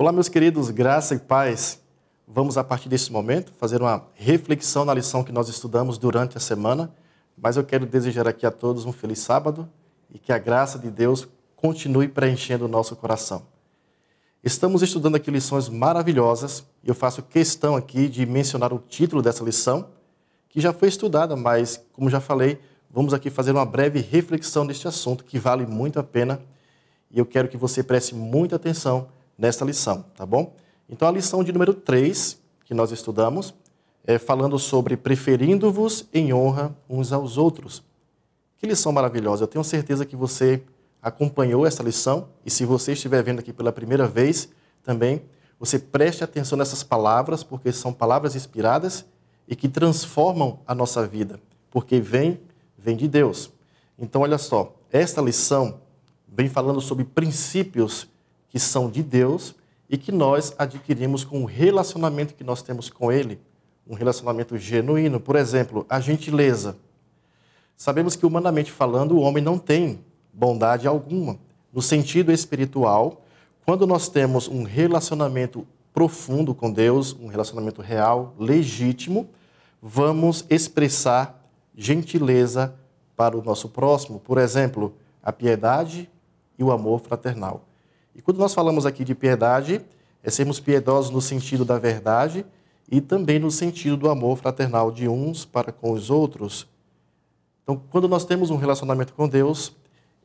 Olá, meus queridos, graça e paz. Vamos, a partir desse momento, fazer uma reflexão na lição que nós estudamos durante a semana, mas eu quero desejar aqui a todos um feliz sábado e que a graça de Deus continue preenchendo o nosso coração. Estamos estudando aqui lições maravilhosas e eu faço questão aqui de mencionar o título dessa lição, que já foi estudada, mas, como já falei, vamos aqui fazer uma breve reflexão deste assunto que vale muito a pena e eu quero que você preste muita atenção nesta lição, tá bom? Então, a lição de número 3, que nós estudamos, é falando sobre preferindo-vos em honra uns aos outros. Que lição maravilhosa! Eu tenho certeza que você acompanhou essa lição e se você estiver vendo aqui pela primeira vez também, você preste atenção nessas palavras, porque são palavras inspiradas e que transformam a nossa vida, porque vem de Deus. Então, olha só, esta lição vem falando sobre princípios que são de Deus e que nós adquirimos com o relacionamento que nós temos com Ele, um relacionamento genuíno. Por exemplo, a gentileza. Sabemos que, humanamente falando, o homem não tem bondade alguma. No sentido espiritual, quando nós temos um relacionamento profundo com Deus, um relacionamento real, legítimo, vamos expressar gentileza para o nosso próximo. Por exemplo, a piedade e o amor fraternal. E quando nós falamos aqui de piedade, é sermos piedosos no sentido da verdade e também no sentido do amor fraternal de uns para com os outros. Então, quando nós temos um relacionamento com Deus,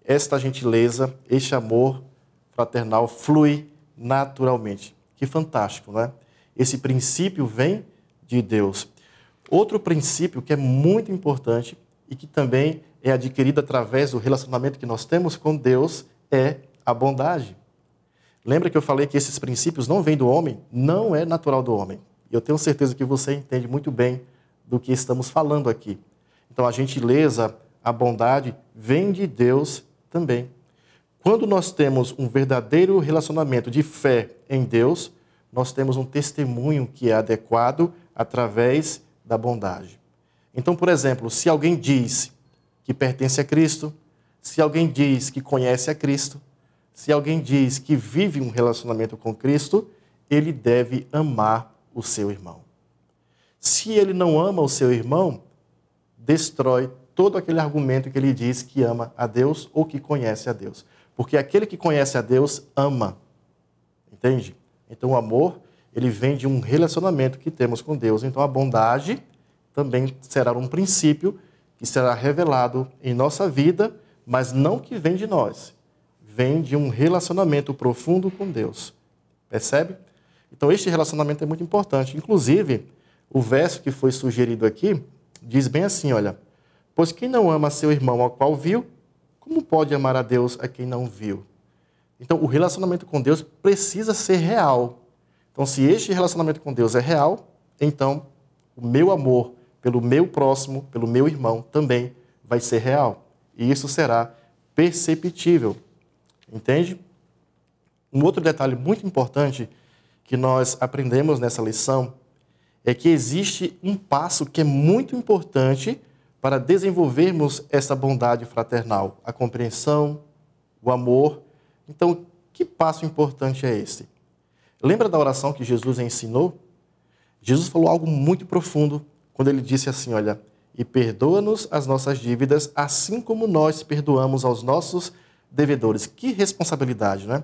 esta gentileza, este amor fraternal flui naturalmente. Que fantástico, não é? Esse princípio vem de Deus. Outro princípio que é muito importante e que também é adquirido através do relacionamento que nós temos com Deus é a bondade. Lembra que eu falei que esses princípios não vêm do homem? Não é natural do homem. E eu tenho certeza que você entende muito bem do que estamos falando aqui. Então, a gentileza, a bondade, vem de Deus também. Quando nós temos um verdadeiro relacionamento de fé em Deus, nós temos um testemunho que é adequado através da bondade. Então, por exemplo, se alguém diz que pertence a Cristo, se alguém diz que conhece a Cristo, se alguém diz que vive um relacionamento com Cristo, ele deve amar o seu irmão. Se ele não ama o seu irmão, destrói todo aquele argumento que ele diz que ama a Deus ou que conhece a Deus. Porque aquele que conhece a Deus ama. Entende? Então o amor, ele vem de um relacionamento que temos com Deus. Então a bondade também será um princípio que será revelado em nossa vida, mas não que vem de nós. Vem de um relacionamento profundo com Deus. Percebe? Então, este relacionamento é muito importante. Inclusive, o verso que foi sugerido aqui diz bem assim, olha, pois quem não ama seu irmão ao qual viu, como pode amar a Deus a quem não viu? Então, o relacionamento com Deus precisa ser real. Então, se este relacionamento com Deus é real, então o meu amor pelo meu próximo, pelo meu irmão, também vai ser real. E isso será perceptível. Entende? Um outro detalhe muito importante que nós aprendemos nessa lição é que existe um passo que é muito importante para desenvolvermos essa bondade fraternal, a compreensão, o amor. Então, que passo importante é esse? Lembra da oração que Jesus ensinou? Jesus falou algo muito profundo quando ele disse assim, olha, e perdoa-nos as nossas dívidas, assim como nós perdoamos aos nossos devedores. Que responsabilidade, né?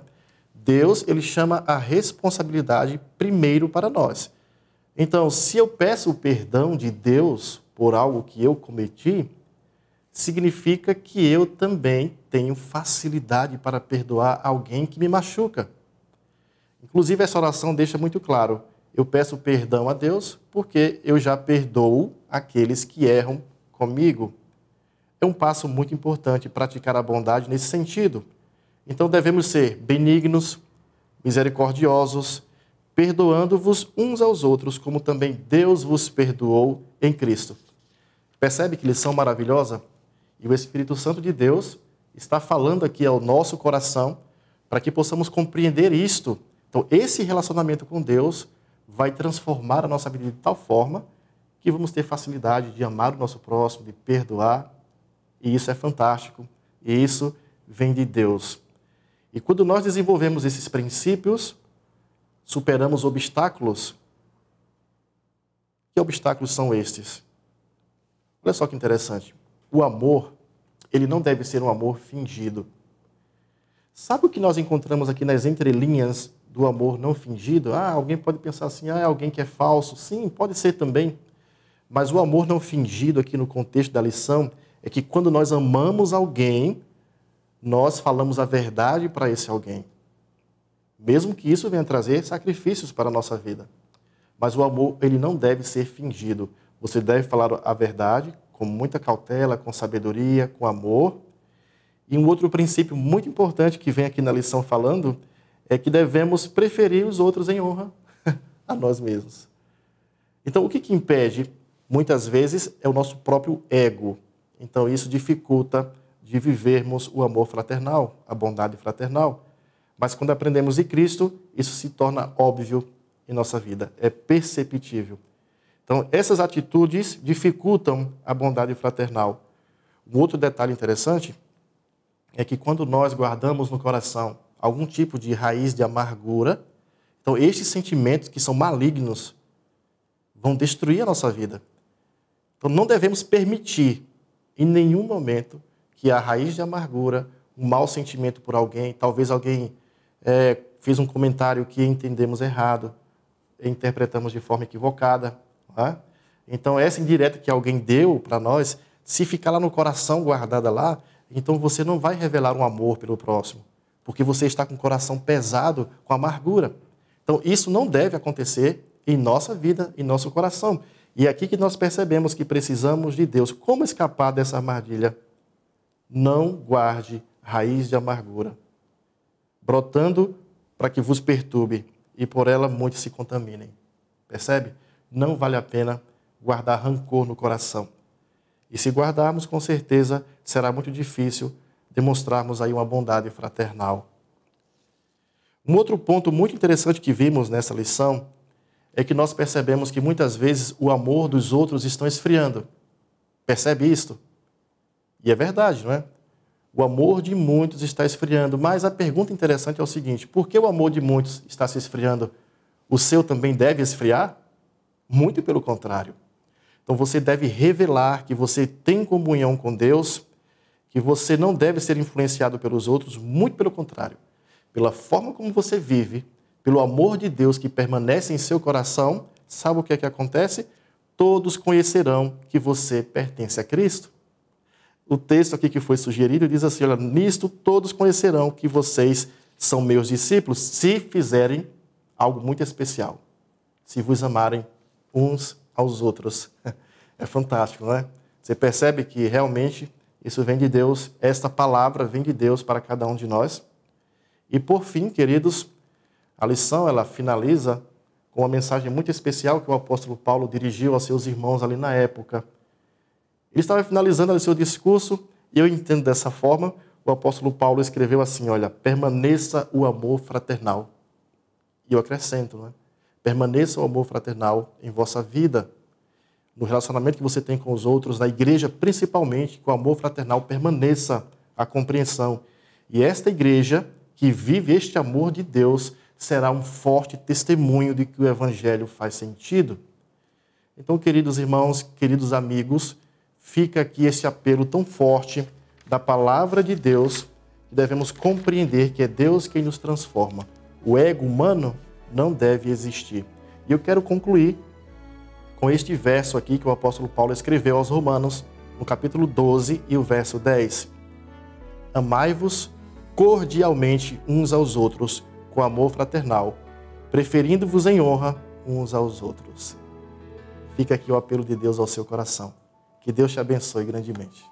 Deus, ele chama a responsabilidade primeiro para nós. Então, se eu peço o perdão de Deus por algo que eu cometi, significa que eu também tenho facilidade para perdoar alguém que me machuca. Inclusive, essa oração deixa muito claro, eu peço perdão a Deus porque eu já perdoo aqueles que erram comigo. É um passo muito importante praticar a bondade nesse sentido. Então devemos ser benignos, misericordiosos, perdoando-vos uns aos outros, como também Deus vos perdoou em Cristo. Percebe que lição maravilhosa? E o Espírito Santo de Deus está falando aqui ao nosso coração para que possamos compreender isto. Então, esse relacionamento com Deus vai transformar a nossa vida de tal forma que vamos ter facilidade de amar o nosso próximo, de perdoar. E isso é fantástico, e isso vem de Deus. E quando nós desenvolvemos esses princípios, superamos obstáculos. Que obstáculos são estes? Olha só que interessante. O amor, ele não deve ser um amor fingido. Sabe o que nós encontramos aqui nas entrelinhas do amor não fingido? Alguém pode pensar assim, é alguém que é falso. Sim, pode ser também. Mas o amor não fingido aqui no contexto da lição é que quando nós amamos alguém, nós falamos a verdade para esse alguém. Mesmo que isso venha trazer sacrifícios para a nossa vida. Mas o amor, ele não deve ser fingido. Você deve falar a verdade com muita cautela, com sabedoria, com amor. E um outro princípio muito importante que vem aqui na lição falando é que devemos preferir os outros em honra a nós mesmos. Então, o que impede? Muitas vezes é o nosso próprio ego. Então, isso dificulta de vivermos o amor fraternal, a bondade fraternal. Mas quando aprendemos de Cristo, isso se torna óbvio em nossa vida, é perceptível. Então, essas atitudes dificultam a bondade fraternal. Um outro detalhe interessante é que quando nós guardamos no coração algum tipo de raiz de amargura, então estes sentimentos que são malignos vão destruir a nossa vida. Então, não devemos permitir em nenhum momento que a raiz de amargura, um mau sentimento por alguém, talvez alguém fez um comentário que entendemos errado, interpretamos de forma equivocada. Não é? Então, essa indireta que alguém deu para nós, se ficar lá no coração guardada lá, então você não vai revelar um amor pelo próximo, porque você está com o coração pesado, com amargura. Então, isso não deve acontecer em nossa vida, em nosso coração. E é aqui que nós percebemos que precisamos de Deus. Como escapar dessa armadilha? Não guarde raiz de amargura, brotando para que vos perturbe, e por ela muitos se contaminem. Percebe? Não vale a pena guardar rancor no coração. E se guardarmos, com certeza, será muito difícil demonstrarmos aí uma bondade fraternal. Um outro ponto muito interessante que vimos nessa lição é que nós percebemos que muitas vezes o amor dos outros está esfriando. Percebe isto? E é verdade, não é? O amor de muitos está esfriando, mas a pergunta interessante é o seguinte: por que o amor de muitos está se esfriando? O seu também deve esfriar? Muito pelo contrário. Então você deve revelar que você tem comunhão com Deus, que você não deve ser influenciado pelos outros, muito pelo contrário. Pela forma como você vive, pelo amor de Deus que permanece em seu coração, sabe o que é que acontece? Todos conhecerão que você pertence a Cristo. O texto aqui que foi sugerido diz assim, olha, nisto todos conhecerão que vocês são meus discípulos, se fizerem algo muito especial, se vos amarem uns aos outros. É fantástico, não é? Você percebe que realmente isso vem de Deus, esta palavra vem de Deus para cada um de nós. E por fim, queridos, a lição ela finaliza com uma mensagem muito especial que o apóstolo Paulo dirigiu aos seus irmãos ali na época. Ele estava finalizando o seu discurso e eu entendo dessa forma, o apóstolo Paulo escreveu assim, olha, permaneça o amor fraternal. E eu acrescento, não é? Permaneça o amor fraternal em vossa vida, no relacionamento que você tem com os outros, na igreja principalmente, que o amor fraternal permaneça a compreensão. E esta igreja que vive este amor de Deus será um forte testemunho de que o evangelho faz sentido. Então, queridos irmãos, queridos amigos, fica aqui esse apelo tão forte da palavra de Deus, que devemos compreender que é Deus quem nos transforma. O ego humano não deve existir. E eu quero concluir com este verso aqui que o apóstolo Paulo escreveu aos Romanos, no capítulo 12 e o verso 10. Amai-vos cordialmente uns aos outros, com amor fraternal, preferindo-vos em honra uns aos outros. Fica aqui o apelo de Deus ao seu coração. Que Deus te abençoe grandemente.